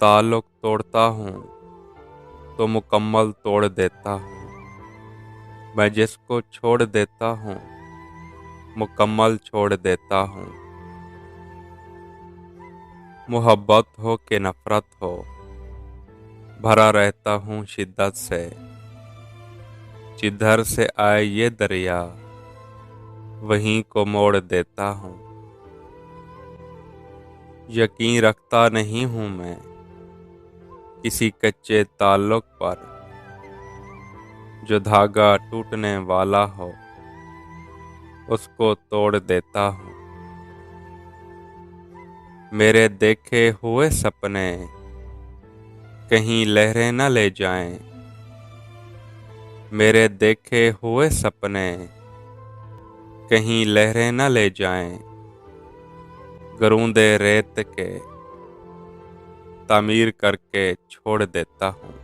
ताल्लुक तोड़ता हूँ तो मुकम्मल तोड़ देता हूँ। मैं जिसको छोड़ देता हूँ मुकम्मल छोड़ देता हूँ। मोहब्बत हो कि नफरत हो, भरा रहता हूँ शिद्दत से। जिधर से आए ये दरिया वहीं को मोड़ देता हूँ। यकीन रखता नहीं हूँ मैं किसी कच्चे ताल्लुक पर, जो धागा टूटने वाला हो उसको तोड़ देता हूँ। मेरे देखे हुए सपने कहीं लहरें न ले जाएं। मेरे देखे हुए सपने कहीं लहरें न ले जाएं। गरूंदे रेत के तामीर करके छोड़ देता हूँ।